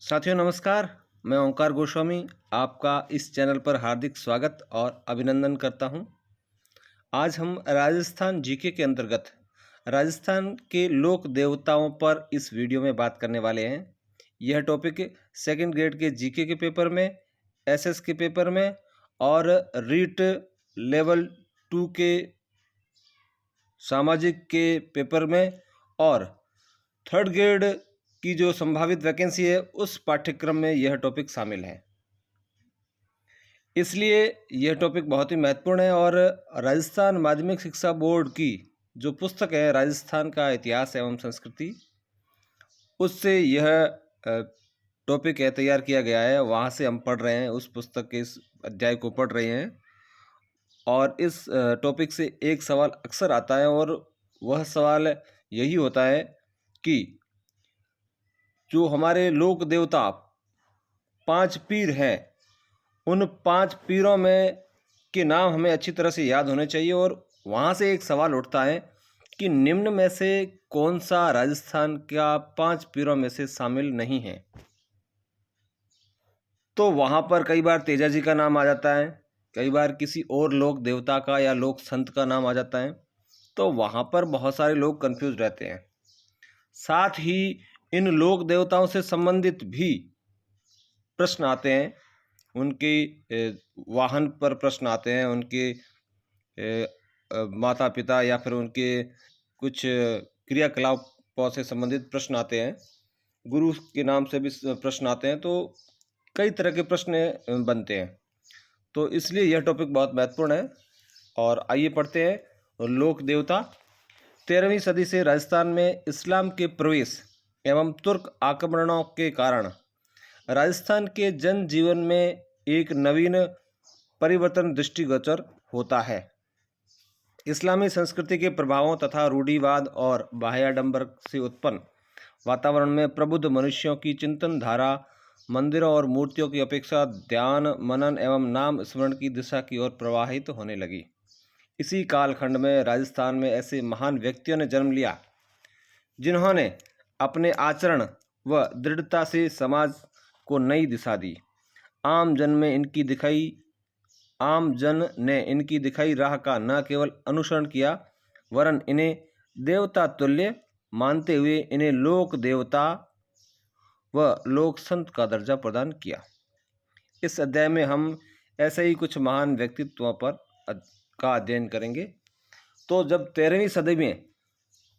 साथियों नमस्कार। मैं ओंकार गोस्वामी आपका इस चैनल पर हार्दिक स्वागत और अभिनंदन करता हूं। आज हम राजस्थान जीके के अंतर्गत राजस्थान के लोक देवताओं पर इस वीडियो में बात करने वाले हैं। यह टॉपिक सेकंड ग्रेड के जीके के पेपर में, एसएस के पेपर में और रीट लेवल 2 के सामाजिक के पेपर में और थर्ड ग्रेड की जो संभावित वैकेंसी है उस पाठ्यक्रम में यह टॉपिक शामिल है। इसलिए यह टॉपिक बहुत ही महत्वपूर्ण है और राजस्थान माध्यमिक शिक्षा बोर्ड की जो पुस्तक है राजस्थान का इतिहास एवं संस्कृति, उससे यह टॉपिक है तैयार किया गया है। वहाँ से हम पढ़ रहे हैं, उस पुस्तक के इस अध्याय को पढ़ रहे हैं और इस टॉपिक से एक सवाल अक्सर आता है और वह सवाल यही होता है कि जो हमारे लोक देवता 5 पीर हैं, उन 5 पीरों में के नाम हमें अच्छी तरह से याद होने चाहिए और वहाँ से एक सवाल उठता है कि निम्न में से कौन सा राजस्थान का 5 पीरों में से शामिल नहीं है। तो वहाँ पर कई बार तेजा जी का नाम आ जाता है, कई बार किसी और लोक देवता का या लोक संत का नाम आ जाता है। तो वहाँ पर बहुत सारे लोग कंफ्यूज रहते हैं। साथ ही इन लोक देवताओं से संबंधित भी प्रश्न आते हैं, उनके वाहन पर प्रश्न आते हैं, उनके माता पिता या फिर उनके कुछ क्रियाकलापों से संबंधित प्रश्न आते हैं, गुरु के नाम से भी प्रश्न आते हैं। तो कई तरह के प्रश्न बनते हैं, तो इसलिए यह टॉपिक बहुत महत्वपूर्ण है। और आइए पढ़ते हैं। लोक देवता 13वीं सदी से राजस्थान में इस्लाम के प्रवेश एवं तुर्क आक्रमणों के कारण राजस्थान के जनजीवन में एक नवीन परिवर्तन दृष्टिगोचर होता है। इस्लामी संस्कृति के प्रभावों तथा रूढ़िवाद और बाह्याडंबर से उत्पन्न वातावरण में प्रबुद्ध मनुष्यों की चिंतन धारा मंदिरों और मूर्तियों की अपेक्षा ध्यान, मनन एवं नाम स्मरण की दिशा की ओर प्रवाहित होने लगी। इसी कालखंड में राजस्थान में ऐसे महान व्यक्तियों ने जन्म लिया जिन्होंने अपने आचरण व दृढ़ता से समाज को नई दिशा दी। आम जन ने इनकी दिखाई राह का न केवल अनुसरण किया वरन इन्हें देवता तुल्य मानते हुए इन्हें लोक देवता व लोक संत का दर्जा प्रदान किया। इस अध्याय में हम ऐसे ही कुछ महान व्यक्तित्वों पर का अध्ययन करेंगे। तो जब 13वीं सदी में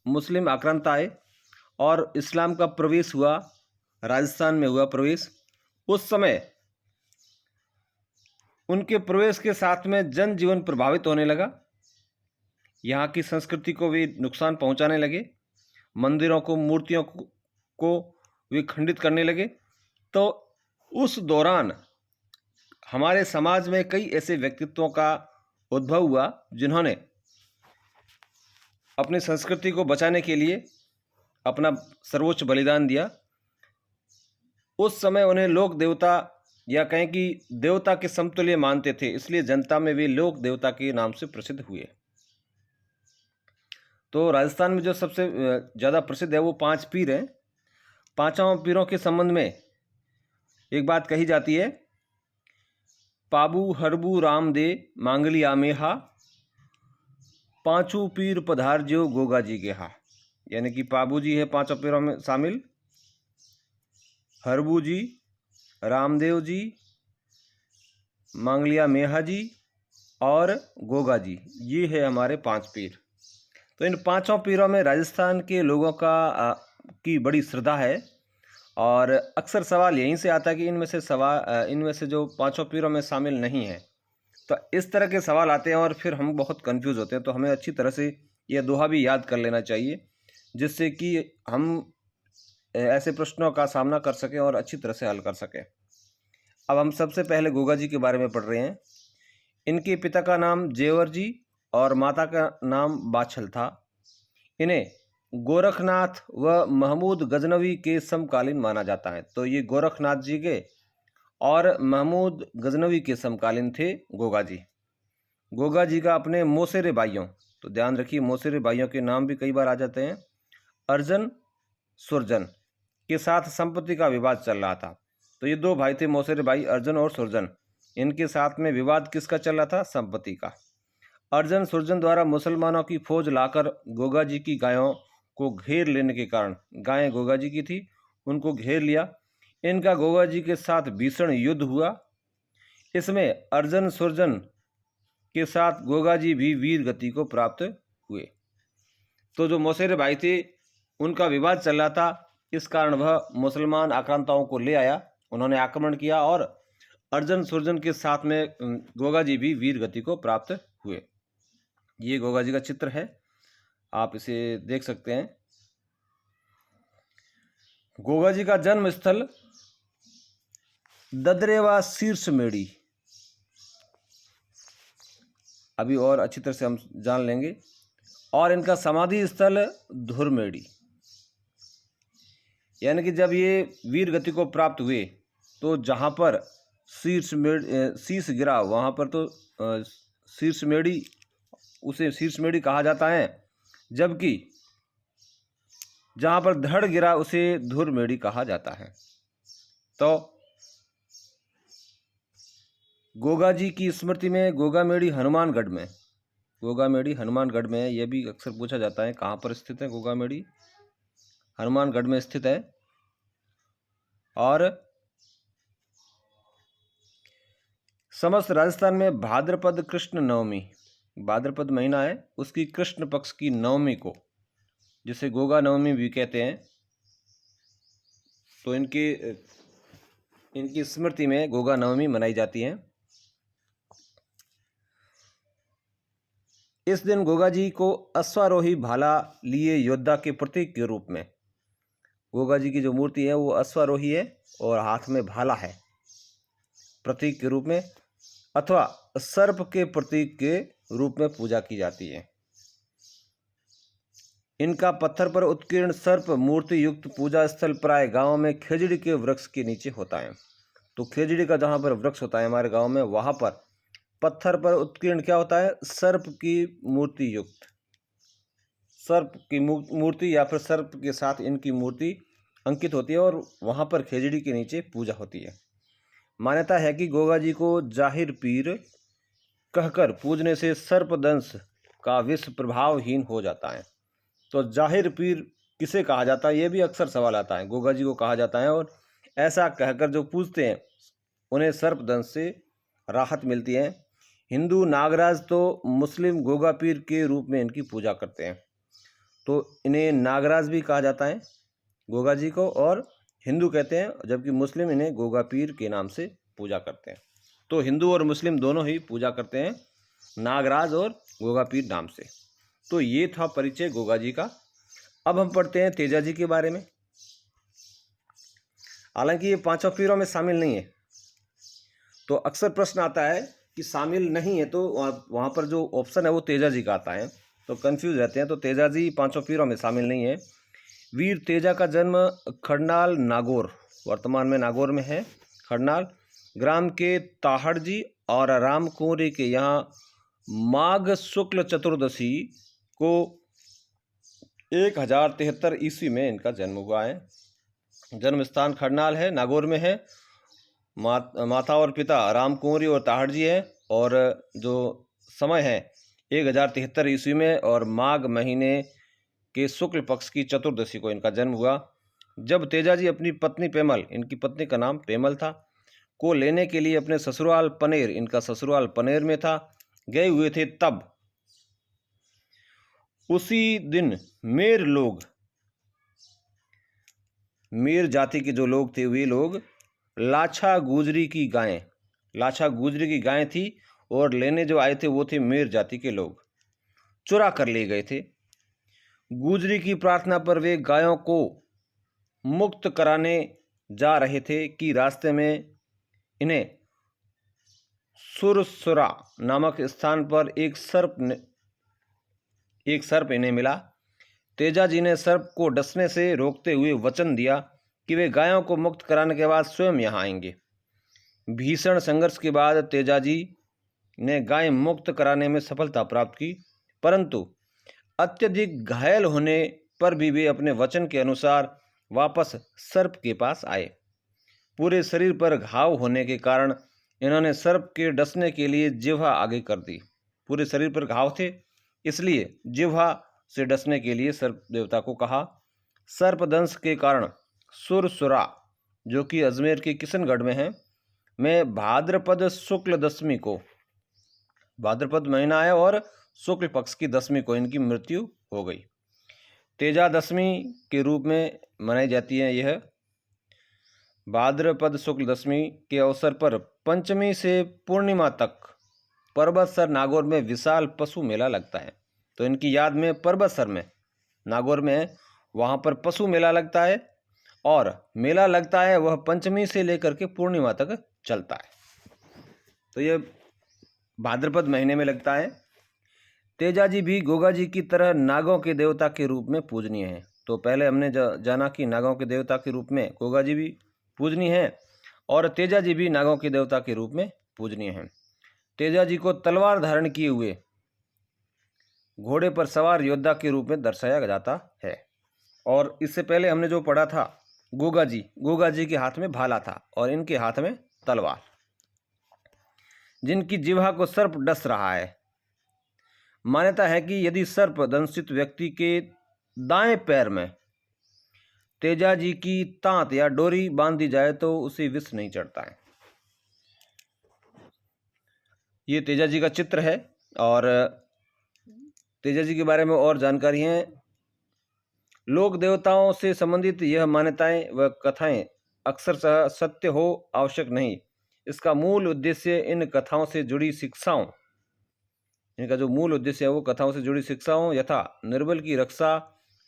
मुस्लिम आक्रांत आए और इस्लाम का प्रवेश हुआ, राजस्थान में हुआ प्रवेश, उस समय उनके प्रवेश के साथ में जनजीवन प्रभावित होने लगा। यहाँ की संस्कृति को भी नुकसान पहुँचाने लगे, मंदिरों को, मूर्तियों को वे खंडित करने लगे। तो उस दौरान हमारे समाज में कई ऐसे व्यक्तित्वों का उद्भव हुआ जिन्होंने अपनी संस्कृति को बचाने के लिए अपना सर्वोच्च बलिदान दिया। उस समय उन्हें लोक देवता या कहें कि देवता के समतुल्य मानते थे, इसलिए जनता में वे लोक देवता के नाम से प्रसिद्ध हुए। तो राजस्थान में जो सबसे ज़्यादा प्रसिद्ध है वो 5 पीर हैं। पांचों पीरों के संबंध में एक बात कही जाती है, पाबू हरबू राम दे मांगली आमेहा, पांचों पीर पधार जो गोगा जी गेहा। यानी कि पाबू जी है 5 पीरों में शामिल, हरबू जी, रामदेव जी, मांगलिया मेहा जी और गोगा जी, ये है हमारे 5 पीर। तो इन 5 पीरों में राजस्थान के लोगों की बड़ी श्रद्धा है और अक्सर सवाल यहीं से आता है कि इनमें से जो 5 पीरों में शामिल नहीं है। तो इस तरह के सवाल आते हैं और फिर हम बहुत कंफ्यूज होते हैं। तो हमें अच्छी तरह से यह दोहा भी याद कर लेना चाहिए जिससे कि हम ऐसे प्रश्नों का सामना कर सकें और अच्छी तरह से हल कर सकें। अब हम सबसे पहले गोगा जी के बारे में पढ़ रहे हैं। इनके पिता का नाम जेवर जी और माता का नाम बाछल था। इन्हें गोरखनाथ व महमूद गजनवी के समकालीन माना जाता है। तो ये गोरखनाथ जी के और महमूद गजनवी के समकालीन थे गोगा जी। गोगा जी का अपने मौसेरे भाइयों, तो ध्यान रखिए मौसेरे भाइयों के नाम भी कई बार आ जाते हैं, अर्जन सुरजन के साथ संपत्ति का विवाद चल रहा था। तो ये दो भाई थे, मौसेरे भाई अर्जुन और सुरजन। इनके साथ में विवाद किसका चल रहा था? संपत्ति का। अर्जुन सुरजन द्वारा मुसलमानों की फौज लाकर गोगा जी की गायों को घेर लेने के कारण, गायें गोगा जी की थी, उनको घेर लिया। इनका गोगा जी के साथ भीषण युद्ध हुआ। इसमें अर्जुन सुरजन के साथ गोगा जी भी वीर गति को प्राप्त हुए। तो जो मौसेरे भाई थे उनका विवाद चल रहा था, इस कारण वह मुसलमान आक्रांताओं को ले आया, उन्होंने आक्रमण किया और अर्जुन सुरजन के साथ में गोगा जी भी वीर गति को प्राप्त हुए। ये गोगा जी का चित्र है, आप इसे देख सकते हैं। गोगा जी का जन्म स्थल ददरेवा शीर्षमेड़ी, अभी और अच्छी तरह से हम जान लेंगे। और इनका समाधि स्थल धुरमेड़ी, यानी कि जब ये वीर गति को प्राप्त हुए तो जहाँ पर शीर्ष गिरा वहाँ पर तो शीर्षमेड़ी, उसे शीर्षमेड़ी कहा जाता है, जबकि जहाँ पर धड़ गिरा उसे धुरमेड़ी कहा जाता है। तो गोगा जी की स्मृति में गोगामेड़ी हनुमानगढ़ में, गोगामेड़ी हनुमानगढ़ में है। यह भी अक्सर पूछा जाता है कहाँ पर स्थित है गोगामेड़ी? हनुमानगढ़ में स्थित है। और समस्त राजस्थान में भाद्रपद कृष्ण नवमी, भाद्रपद महीना है, उसकी कृष्ण पक्ष की नवमी को, जिसे गोगा नवमी भी कहते हैं, तो इनकी स्मृति में गोगा नवमी मनाई जाती है। इस दिन गोगा जी को अश्वारोही भाला लिए योद्धा के प्रतीक के रूप में, गोगा जी की जो मूर्ति है वो अश्वारोही है और हाथ में भाला है प्रतीक के रूप में, अथवा सर्प के प्रतीक के रूप में पूजा की जाती है। इनका पत्थर पर उत्कीर्ण सर्प मूर्ति युक्त पूजा स्थल प्राय गांव में खेजड़ी के वृक्ष के नीचे होता है। तो खेजड़ी का जहाँ पर वृक्ष होता है हमारे गांव में, वहाँ पर पत्थर पर उत्कीर्ण क्या होता है? सर्प की मूर्ति युक्त, सर्प की मूर्ति या फिर सर्प के साथ इनकी मूर्ति अंकित होती है और वहाँ पर खेजड़ी के नीचे पूजा होती है। मान्यता है कि गोगा जी को जाहिर पीर कहकर पूजने से सर्पदंश का विष प्रभावहीन हो जाता है। तो जाहिर पीर किसे कहा जाता है, ये भी अक्सर सवाल आता है। गोगा जी को कहा जाता है और ऐसा कहकर जो पूजते हैं उन्हें सर्पदंश से राहत मिलती है। हिंदू नागराज तो मुस्लिम गोगा पीर के रूप में इनकी पूजा करते हैं, तो इन्हें नागराज भी कहा जाता है गोगा जी को, और हिंदू कहते हैं, जबकि मुस्लिम इन्हें गोगा पीर के नाम से पूजा करते हैं। तो हिंदू और मुस्लिम दोनों ही पूजा करते हैं नागराज और गोगा पीर नाम से। तो ये था परिचय गोगा जी का। अब हम पढ़ते हैं तेजा जी के बारे में। हालांकि ये पांचों पीरों में शामिल नहीं है, तो अक्सर प्रश्न आता है कि शामिल नहीं है तो वहाँ पर जो ऑप्शन है वो तेजा जी का आता है, तो कंफ्यूज रहते हैं। तो तेजा जी पांचों पीरों में शामिल नहीं है। वीर तेजा का जन्म खड़नाल नागौर, वर्तमान में नागौर में है खड़नाल ग्राम के ताहड़ जी और राम कुंवरी के यहाँ माघ शुक्ल चतुर्दशी को 1073 ईस्वी में इनका जन्म हुआ है। जन्म स्थान खड़नाल है, नागौर में है। माता और पिता राम कुंवरी और ताहड़ जी है, और जो समय है 1073 ईस्वी में, और माघ महीने के शुक्ल पक्ष की चतुर्दशी को इनका जन्म हुआ। जब तेजा जी अपनी पत्नी पेमल, इनकी पत्नी का नाम पेमल था, को लेने के लिए अपने ससुराल पनेर, इनका ससुराल पनेर में था, गए हुए थे, तब उसी दिन मेर जाति के जो लोग थे वे लोग लाछा गुजरी की गायें थी, और लेने जो आए थे वो थे मेर जाति के लोग, चुरा कर ले गए थे। गुजरी की प्रार्थना पर वे गायों को मुक्त कराने जा रहे थे कि रास्ते में इन्हें सुरसुरा नामक स्थान पर एक सर्प इन्हें मिला। तेजा जी ने सर्प को डसने से रोकते हुए वचन दिया कि वे गायों को मुक्त कराने के बाद स्वयं यहाँ आएंगे। भीषण संघर्ष के बाद तेजा जी ने गाय मुक्त कराने में सफलता प्राप्त की, परंतु अत्यधिक घायल होने पर भी वे अपने वचन के अनुसार वापस सर्प के पास आए। पूरे शरीर पर घाव होने के कारण इन्होंने सर्प के डसने के लिए जिह्वा आगे कर दी। पूरे शरीर पर घाव थे, इसलिए जिह्वा से डसने के लिए सर्प देवता को कहा। सर्पदंश के कारण सुरसुरा, जो कि अजमेर के किशनगढ़ में है, में भाद्रपद शुक्ल दशमी को, भाद्रपद महीना है और शुक्ल पक्ष की दशमी को इनकी मृत्यु हो गई। तेजा दशमी के रूप में मनाई जाती है। यह भाद्रपद शुक्ल दशमी के अवसर पर पंचमी से पूर्णिमा तक पर्वतसर नागौर में विशाल पशु मेला लगता है। तो इनकी याद में पर्वतसर में, नागौर में, वहाँ पर पशु मेला लगता है और मेला लगता है वह पंचमी से लेकर के पूर्णिमा तक चलता है। तो ये भाद्रपद महीने में लगता है। तेजा जी भी गोगा जी की तरह नागों के देवता के रूप में पूजनीय हैं। तो पहले हमने जाना कि नागों के देवता के रूप में गोगा जी भी पूजनीय हैं और तेजा जी भी नागों के देवता के रूप में पूजनीय हैं। तेजा जी को तलवार धारण किए हुए घोड़े पर सवार योद्धा के रूप में दर्शाया जाता है। और इससे पहले हमने जो पढ़ा था, गोगा जी के हाथ में भाला था और इनके हाथ में तलवार, जिनकी जिह्वा को सर्प डस रहा है। मान्यता है कि यदि सर्प दंशित व्यक्ति के दाएं पैर में तेजा जी की तांत या डोरी बांध दी जाए तो उसे विष नहीं चढ़ता है। ये तेजा जी का चित्र है और तेजा जी के बारे में और जानकारी है। लोक देवताओं से संबंधित यह मान्यताएं व कथाएं अक्सर सत्य हो आवश्यक नहीं। इसका मूल उद्देश्य इन कथाओं से जुड़ी शिक्षाओं, इनका जो मूल उद्देश्य है वो कथाओं से जुड़ी शिक्षाओं यथा निर्बल की रक्षा,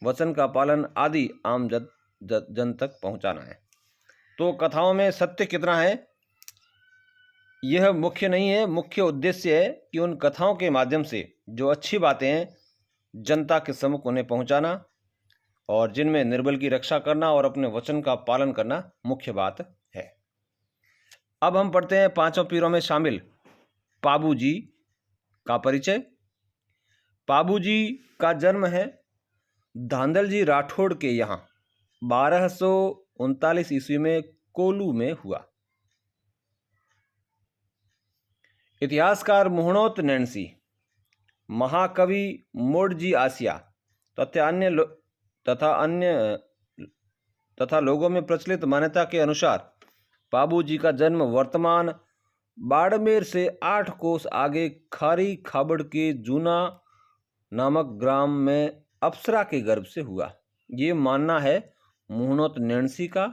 वचन का पालन आदि आम जन तक पहुंचाना है। तो कथाओं में सत्य कितना है यह मुख्य नहीं है। मुख्य उद्देश्य है कि उन कथाओं के माध्यम से जो अच्छी बातें हैं जनता के सम्मुख उन्हें पहुंचाना और जिनमें निर्बल की रक्षा करना और अपने वचन का पालन करना मुख्य बात है। अब हम पढ़ते हैं पांचों पीरों में शामिल पाबू जी का परिचय। पाबू जी का जन्म है धांधल जी राठौड़ के यहाँ 1239 ईस्वी में कोलू में हुआ। इतिहासकार मोहनोत नैन्सी, महाकवि मोडजी आसिया तथा लोगों में प्रचलित मान्यता के अनुसार पाबू जी का जन्म वर्तमान बाड़मेर से 8 कोस आगे खारी खाबड़ के जूना नामक ग्राम में अप्सरा के गर्भ से हुआ। ये मानना है मोहनोत नैन्सी का,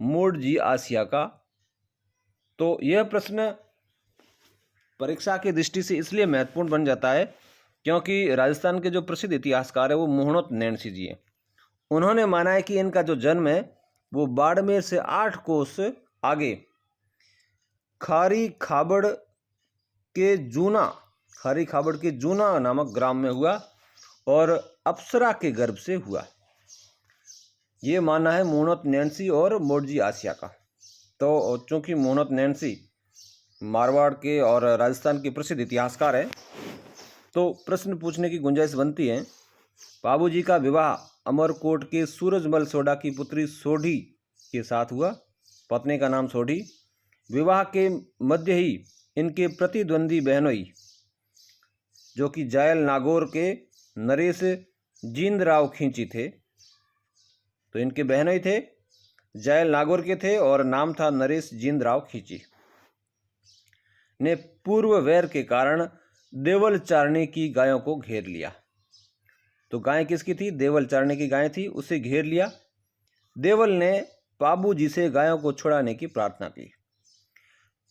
मोडजी आसिया का। तो यह प्रश्न परीक्षा की दृष्टि से इसलिए महत्वपूर्ण बन जाता है क्योंकि राजस्थान के जो प्रसिद्ध इतिहासकार है वो मोहनोत नैन्सी जी हैं। उन्होंने माना है कि इनका जो जन्म है वो बाड़मेर से 8 कोस आगे खारी खाबड़ के जूना नामक ग्राम में हुआ और अप्सरा के गर्भ से हुआ। ये मानना है मोहनोत नैन्सी और मोडजी आसिया का। तो चूंकि मोहनोत नैन्सी मारवाड़ के और राजस्थान के प्रसिद्ध इतिहासकार हैं तो प्रश्न पूछने की गुंजाइश बनती है। पाबू जी का विवाह अमरकोट के सूरजमल सोढ़ा की पुत्री सोढ़ी के साथ हुआ। पत्नी का नाम सोढ़ी। विवाह के मध्य ही इनके प्रतिद्वंदी बहनोई जो कि जायल नागौर के नरेश जींदराव खींची थे, तो इनके बहनोई थे, जायल नागौर के थे और नाम था नरेश जींदराव खींची, ने पूर्व वैर के कारण देवल चारणी की गायों को घेर लिया। तो गाय किसकी थी? देवल चारणी की गाय थी, उसे घेर लिया। देवल ने पाबू जी से गायों को छुड़ाने की प्रार्थना की।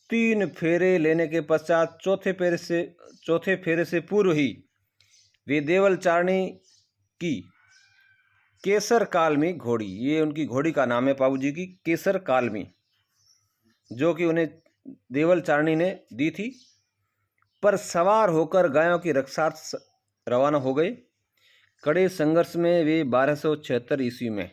3 फेरे लेने के पश्चात चौथे फेरे से पूर्व ही वे देवल चारणी की केसर कालमी घोड़ी, ये उनकी घोड़ी का नाम है पाबू जी की, केसर कालमी, जो कि उन्हें देवल चारणी ने दी थी, पर सवार होकर गायों की रक्षार्थ रवाना हो गए। कड़े संघर्ष में वे 1276 ईस्वी में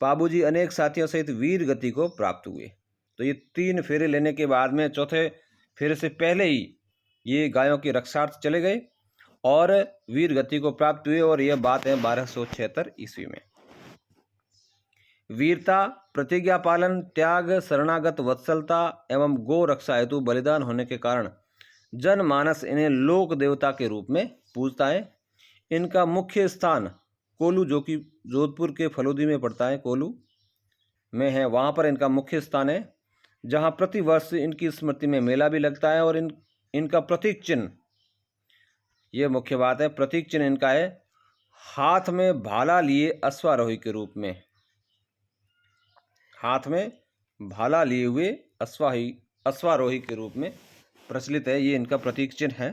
पाबू जी अनेक साथियों सहित वीर गति को प्राप्त हुए। तो ये 3 फेरे लेने के बाद में चौथे फेरे से पहले ही ये गायों की रक्षार्थ चले गए और वीर गति को प्राप्त हुए और यह बात है 1276 ईस्वी में। वीरता, प्रतिज्ञा पालन, त्याग, शरणागत वत्सलता एवं गो रक्षा हेतु बलिदान होने के कारण जनमानस इन्हें लोक देवता के रूप में पूजता है। इनका मुख्य स्थान कोलू, जो कि जोधपुर के फलोदी में पड़ता है, कोलू में है, वहाँ पर इनका मुख्य स्थान है, जहाँ प्रति वर्ष इनकी स्मृति में मेला भी लगता है। और इनका प्रतीक चिन्ह, ये मुख्य बात है, प्रतीक चिन्ह इनका है हाथ में भाला लिए अश्वारोही के रूप में, हाथ में भाला लिए हुए अश्वारोही के रूप में प्रचलित है, ये इनका प्रतीक चिन्ह है।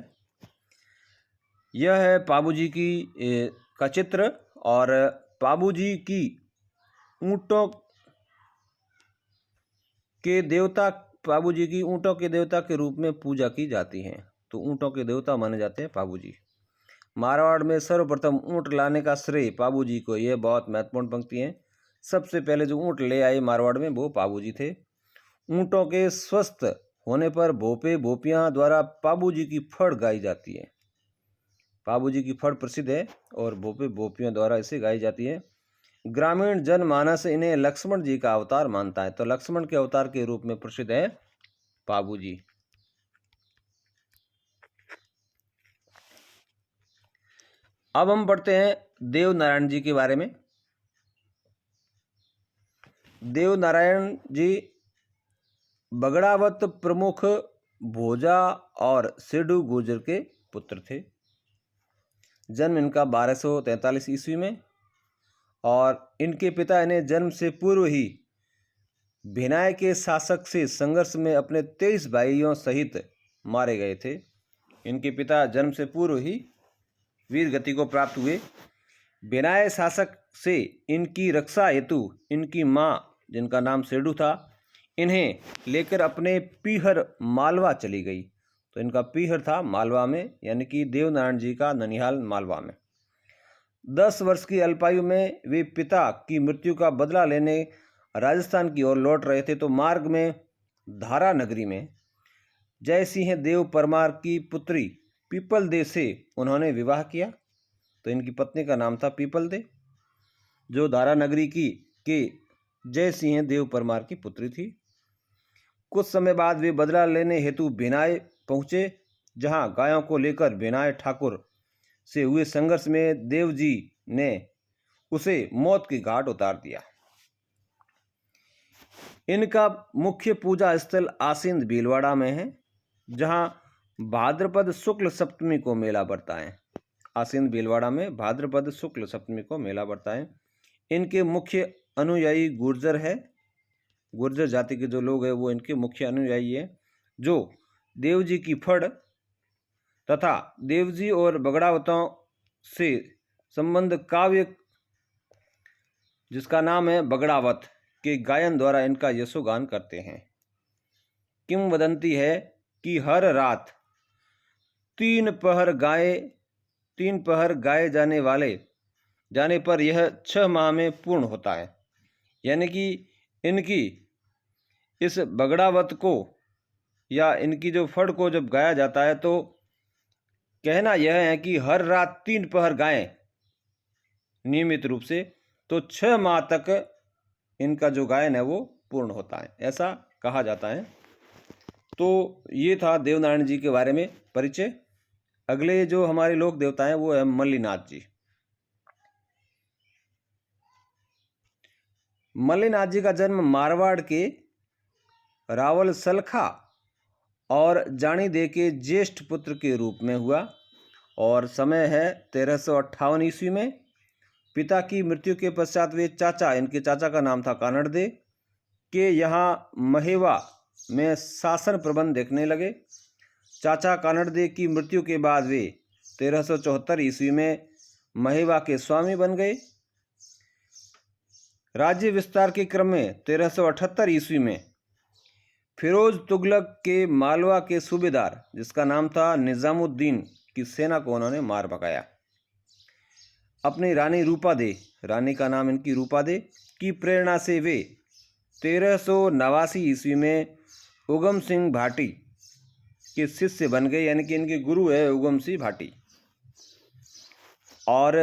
यह है पाबूजी का चित्र। और पाबूजी की ऊँटों के देवता के रूप में पूजा की जाती है। तो ऊँटों के देवता माने जाते हैं पाबूजी। मारवाड़ में सर्वप्रथम ऊँट लाने का श्रेय पाबूजी को, यह बहुत महत्वपूर्ण पंक्ति है। सबसे पहले जो ऊँट ले आए मारवाड़ में वो पाबूजी थे। ऊँटों के स्वस्थ होने पर भोपे भोपियाँ द्वारा पाबूजी की फड़ गाई जाती है। पाबूजी की फड़ प्रसिद्ध है और भोपे भोपियों द्वारा इसे गाई जाती है। ग्रामीण जनमानस इन्हें लक्ष्मण जी का अवतार मानता है, तो लक्ष्मण के अवतार के रूप में प्रसिद्ध है पाबूजी। अब हम पढ़ते हैं देव नारायण जी के बारे में। देव नारायण जी बगड़ावत प्रमुख भोजा और सिडू गुर्जर के पुत्र थे। जन्म इनका 1243 ईस्वी में, और इनके पिता इन्हें जन्म से पूर्व ही भिनाय के शासक से संघर्ष में अपने 23 भाइयों सहित मारे गए थे। इनके पिता जन्म से पूर्व ही वीर गति को प्राप्त हुए। भिनाय शासक से इनकी रक्षा हेतु इनकी माँ, जिनका नाम सेडू था, इन्हें लेकर अपने पीहर मालवा चली गई। तो इनका पीहर था मालवा में, यानी कि देवनारायण जी का ननिहाल मालवा में। 10 वर्ष की अल्पायु में वे पिता की मृत्यु का बदला लेने राजस्थान की ओर लौट रहे थे। तो मार्ग में धारा नगरी में जय सिंह देव परमार की पुत्री पीपल दे से उन्होंने विवाह किया। तो इनकी पत्नी का नाम था पीपल दे, जो धारा नगरी के जय सिंह देव परमार की पुत्री थी। कुछ समय बाद वे बदला लेने हेतु भिनाय पहुँचे, जहाँ गायों को लेकर भिनाय ठाकुर से हुए संघर्ष में देव जी ने उसे मौत के घाट उतार दिया। इनका मुख्य पूजा स्थल आसींद भीलवाड़ा में है, जहाँ भाद्रपद शुक्ल सप्तमी को मेला पड़ता है। आसींद भीलवाड़ा में भाद्रपद शुक्ल सप्तमी को मेला पड़ता है। इनके मुख्य अनुयायी गुर्जर है। गुर्जर जाति के जो लोग हैं वो इनके मुख्य अनुयायी है, जो देवजी की फड़ तथा देवजी और बगड़ावतों से संबंध काव्य, जिसका नाम है बगड़ावत, के गायन द्वारा इनका यशोगान करते हैं। किंवदंती है कि हर रात 3 पहर गाए जाने पर यह 6 माह में पूर्ण होता है। यानी कि इनकी इस बगड़ावत को या इनकी जो फड़ को जब गाया जाता है, तो कहना यह है कि हर रात 3 पहर गाएं नियमित रूप से, तो 6 माह तक इनका जो गायन है वो पूर्ण होता है, ऐसा कहा जाता है। तो ये था देवनारायण जी के बारे में परिचय। अगले जो हमारे लोक देवता हैं वो है मल्लीनाथ जी। मल्लीनाथ जी का जन्म मारवाड़ के रावल सलखा और जानी दे के ज्येष्ठ पुत्र के रूप में हुआ, और समय है 1358 ईस्वी में। पिता की मृत्यु के पश्चात वे इनके चाचा का नाम था कानड़ दे, के यहाँ महेवा में शासन प्रबंध देखने लगे। चाचा कानड़ दे की मृत्यु के बाद वे 1374 ईस्वी में महेवा के स्वामी बन गए। राज्य विस्तार के क्रम में 1378 ईस्वी में फिरोज तुगलक के मालवा के सूबेदार, जिसका नाम था निजामुद्दीन, की सेना को उन्होंने मार भगाया। अपनी रानी रूपा दे, रानी का नाम इनकी रूपा दे, की प्रेरणा से वे 1389 ईस्वी में उगम सिंह भाटी के शिष्य बन गए, यानी कि इनके गुरु है उगम सिंह भाटी। और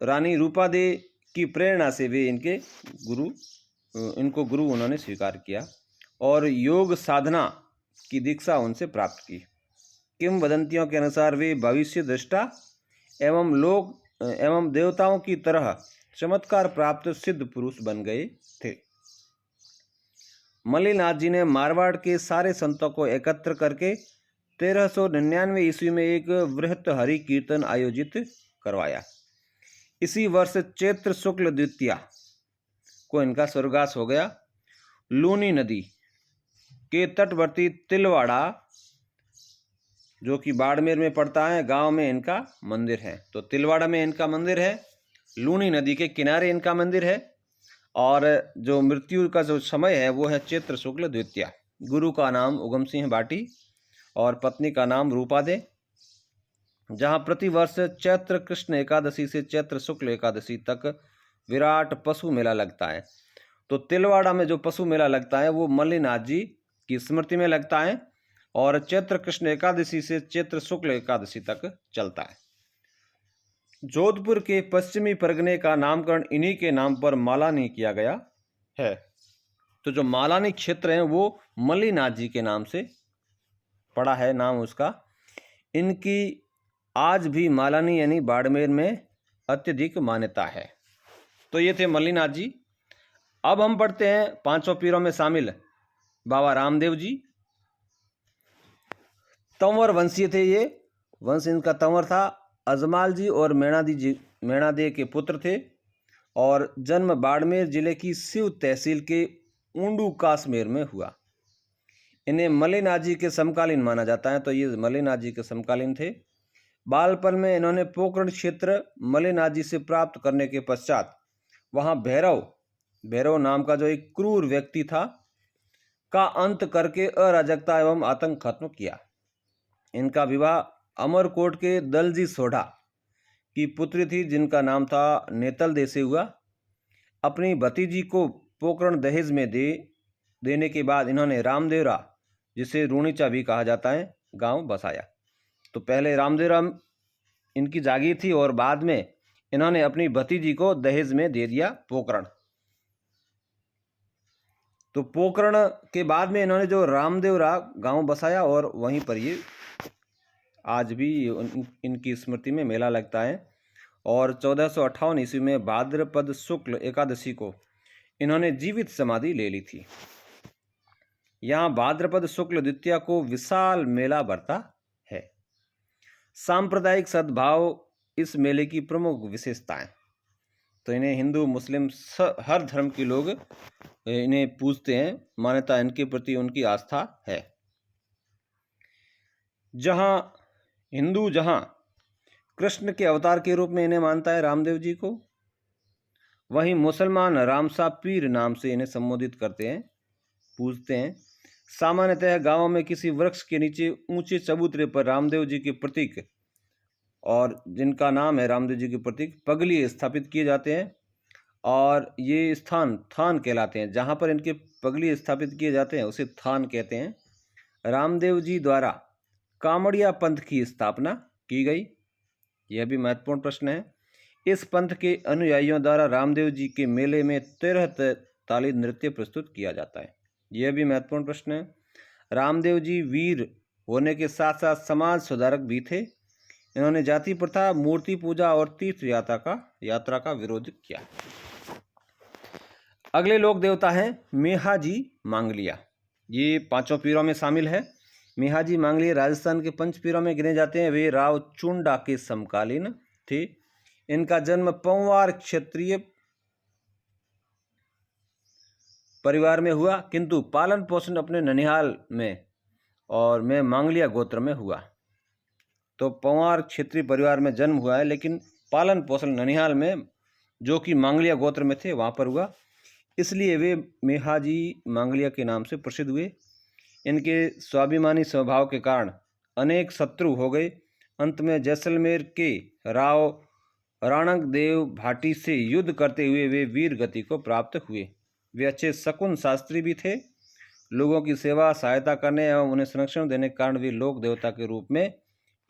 रानी रूपा दे की प्रेरणा से वे इनके गुरु इनको गुरु उन्होंने स्वीकार किया और योग साधना की दीक्षा उनसे प्राप्त की। किंवदंतियों के अनुसार वे भविष्य दृष्टा एवं लोग एवं देवताओं की तरह चमत्कार प्राप्त सिद्ध पुरुष बन गए थे। मल्लिनाथ जी ने मारवाड़ के सारे संतों को एकत्र करके 1399 ईस्वी में एक वृहत हरि कीर्तन आयोजित करवाया। इसी वर्ष चैत्र शुक्ल द्वितीया को इनका स्वर्गवास हो गया। लूनी नदी के तटवर्ती तिलवाड़ा, जो कि बाड़मेर में पड़ता है, गांव में इनका मंदिर है। तो तिलवाड़ा में इनका मंदिर है, लूनी नदी के किनारे इनका मंदिर है, और जो मृत्यु का जो समय है वो है चैत्र शुक्ल द्वितीया। गुरु का नाम उगम सिंह बाटी और पत्नी का नाम रूपा दे। जहाँ प्रतिवर्ष चैत्र कृष्ण एकादशी से चैत्र शुक्ल एकादशी तक विराट पशु मेला लगता है। तो तिलवाड़ा में जो पशु मेला लगता है वो मल्लिनाथ जी की स्मृति में लगता है और चैत्र कृष्ण एकादशी से चैत्र शुक्ल एकादशी तक चलता है। जोधपुर के पश्चिमी परगने का नामकरण इन्हीं के नाम पर मालानी किया गया है। तो जो मालानी क्षेत्र है वो मल्लिनाथ जी के नाम से पड़ा है, नाम उसका। इनकी आज भी मालानी यानी बाड़मेर में अत्यधिक मान्यता है। तो ये थे मल्लिनाथ जी। अब हम पढ़ते हैं पांचों पीरों में शामिल बाबा रामदेव जी। तंवर वंशीय थे ये, वंश इनका तंवर था। अजमाल जी और मेणादे के पुत्र थे और जन्म बाड़मेर जिले की सिव तहसील के ऊंडू काश्मीर में हुआ। इन्हें मल्लिनाथ जी के समकालीन माना जाता है। तो ये मल्लिनाथ जी के समकालीन थे। बालपन में इन्होंने पोकरण क्षेत्र मल्लिनाथ जी से प्राप्त करने के पश्चात वहाँ भैरव नाम का जो एक क्रूर व्यक्ति था का अंत करके अराजकता एवं आतंक खत्म किया। इनका विवाह अमरकोट के दलजी सोढ़ा की पुत्री थी जिनका नाम था नेतल दे से हुआ। अपनी भतीजी को पोकरण दहेज में देने के बाद इन्होंने रामदेवरा, जिसे रूणीचा भी कहा जाता है, गांव बसाया। तो पहले रामदेवरा इनकी जागीर थी और बाद में इन्होंने अपनी भतीजी को दहेज में दे दिया पोकरण। तो पोकरण के बाद में इन्होंने जो रामदेवरा गांव बसाया और वहीं पर ये आज भी इनकी स्मृति में मेला लगता है। और 1458 ईस्वी में भाद्रपद शुक्ल एकादशी को इन्होंने जीवित समाधि ले ली थी। यहाँ भाद्रपद शुक्ल द्वितीया को विशाल मेला भरता है। सांप्रदायिक सद्भाव इस मेले की प्रमुख विशेषताएं। तो इन्हें हिंदू मुस्लिम हर धर्म के लोग इन्हें पूजते हैं, मान्यता इनके प्रति उनकी आस्था है। जहां कृष्ण के अवतार के रूप में इन्हें मानता है रामदेव जी को, वहीं मुसलमान रामसा पीर नाम से इन्हें संबोधित करते हैं, पूजते हैं। सामान्यतः गांवों में किसी वृक्ष के नीचे ऊंचे चबूतरे पर रामदेव जी के प्रतीक, और जिनका नाम है रामदेव जी के प्रतीक, पगली स्थापित किए जाते हैं और ये स्थान थान कहलाते हैं। जहाँ पर इनके पगली स्थापित किए जाते हैं उसे थान कहते हैं। रामदेव जी द्वारा कामड़िया पंथ की स्थापना की गई, यह भी महत्वपूर्ण प्रश्न है। इस पंथ के अनुयायियों द्वारा रामदेव जी के मेले में 13 ताली नृत्य प्रस्तुत किया जाता है, यह भी महत्वपूर्ण प्रश्न है। रामदेव जी वीर होने के साथ साथ समाज सुधारक भी थे। इन्होंने जाति प्रथा, मूर्ति पूजा और तीर्थ यात्रा का विरोध किया। अगले लोक देवता हैं मेहाजी मांगलिया। ये पांचों पीरों में शामिल है। मेहाजी मांगलिया राजस्थान के पंच पीरों में गिने जाते हैं। वे राव चुंडा के समकालीन थे। इनका जन्म पंवार क्षत्रिय परिवार में हुआ, किंतु पालन पोषण अपने ननिहाल में और में मांगलिया गोत्र में हुआ। तो पंवार क्षेत्रीय परिवार में जन्म हुआ है, लेकिन पालन पोषण ननिहाल में, जो कि मांगलिया गोत्र में थे, वहाँ पर हुआ। इसलिए वे मेहाजी मांगलिया के नाम से प्रसिद्ध हुए। इनके स्वाभिमानी स्वभाव के कारण अनेक शत्रु हो गए। अंत में जैसलमेर के राव राणक देव भाटी से युद्ध करते हुए वे वीर गति को प्राप्त हुए। वे अच्छे शकुन शास्त्री भी थे। लोगों की सेवा सहायता करने एवं उन्हें संरक्षण देने के कारण वे लोक देवता के रूप में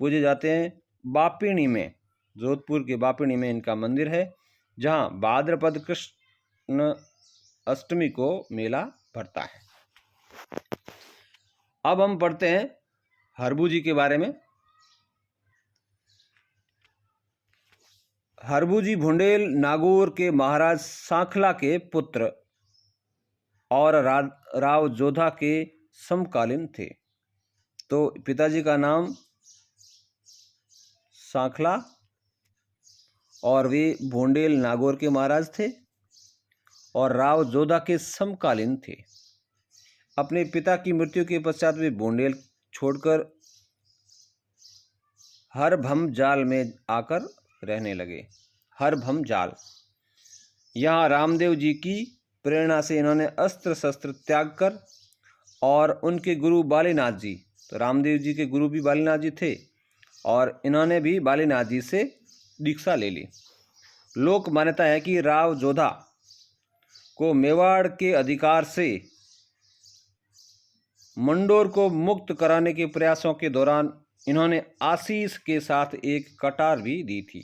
पूजे जाते हैं। बापिणी में, जोधपुर के बापिणी में इनका मंदिर है, जहाँ भाद्रपद कृष्ण अष्टमी को मेला भरता है। अब हम पढ़ते हैं हरबू जी के बारे में। हरबू जी भुंडेल नागौर के महाराज सांखला के पुत्र और राव जोधा के समकालीन थे। तो पिताजी का नाम सांखला और वे भोंडेल नागौर के महाराज थे और राव जोधा के समकालीन थे। अपने पिता की मृत्यु के पश्चात वे भोंडेल छोड़कर हरभम जाल में आकर रहने लगे। हरभम जाल, यहाँ रामदेव जी की प्रेरणा से इन्होंने अस्त्र शस्त्र त्याग कर और उनके गुरु बालीनाथ जी, तो रामदेव जी के गुरु भी बालीनाथ जी थे और इन्होंने भी बालीनाथ जी से दीक्षा ले ली। लोक मान्यता है कि राव जोधा को मेवाड़ के अधिकार से मंडोर को मुक्त कराने के प्रयासों के दौरान इन्होंने आशीष के साथ एक कटार भी दी थी।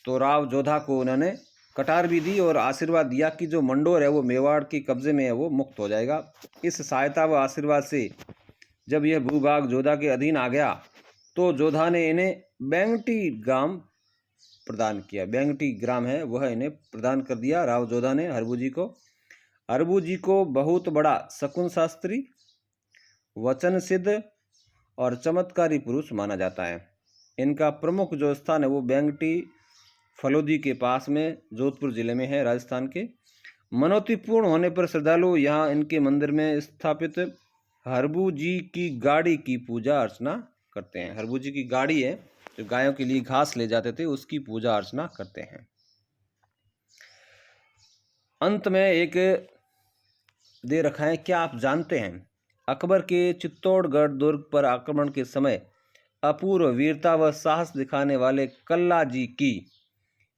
तो राव जोधा को उन्होंने कटार भी दी और आशीर्वाद दिया कि जो मंडोर है वो मेवाड़ के कब्जे में है, वो मुक्त हो जाएगा। इस सहायता व आशीर्वाद से जब यह भूभाग जोधा के अधीन आ गया तो जोधा ने इन्हें बेंगटी ग्राम प्रदान किया। बेंगटी ग्राम है वह इन्हें प्रदान कर दिया राव जोधा ने हरबू जी को। हरबू जी को बहुत बड़ा शकुन शास्त्री, वचन सिद्ध और चमत्कारी पुरुष माना जाता है। इनका प्रमुख जो स्थान है वो बेंगटी फलोदी के पास में जोधपुर जिले में है, राजस्थान के। मनोती पूर्ण होने पर श्रद्धालु यहाँ इनके मंदिर में स्थापित हरबू जी की गाड़ी की पूजा अर्चना करते हैं। हरबू जी की गाड़ी है जो गायों के लिए घास ले जाते थे, उसकी पूजा अर्चना करते हैं। अंत में एक दे रखा है, क्या आप जानते हैं अकबर के चित्तौड़गढ़ दुर्ग पर आक्रमण के समय अपूर्व वीरता व साहस दिखाने वाले कल्ला जी की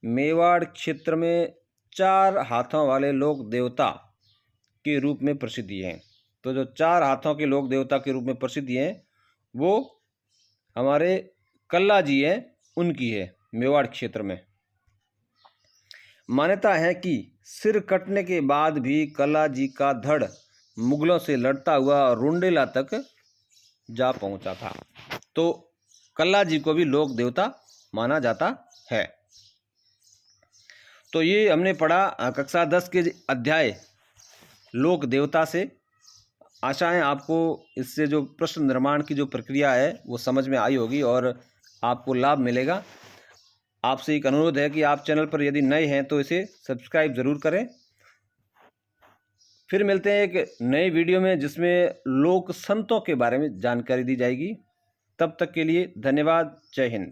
मेवाड़ क्षेत्र में 4 हाथों वाले लोक देवता के रूप में प्रसिद्धि है। तो जो 4 हाथों के लोक देवता के रूप में प्रसिद्धि है वो हमारे कल्ला जी हैं, उनकी है मेवाड़ क्षेत्र में। मान्यता है कि सिर कटने के बाद भी कल्ला जी का धड़ मुगलों से लड़ता हुआ रुंडेला तक जा पहुंचा था। तो कल्ला जी को भी लोक देवता माना जाता है। तो ये हमने पढ़ा कक्षा 10 के अध्याय लोक देवता से। आशा है आपको इससे जो प्रश्न निर्माण की जो प्रक्रिया है वो समझ में आई होगी और आपको लाभ मिलेगा। आपसे एक अनुरोध है कि आप चैनल पर यदि नए हैं तो इसे सब्सक्राइब ज़रूर करें। फिर मिलते हैं एक नए वीडियो में जिसमें लोक संतों के बारे में जानकारी दी जाएगी। तब तक के लिए धन्यवाद। जय हिंद।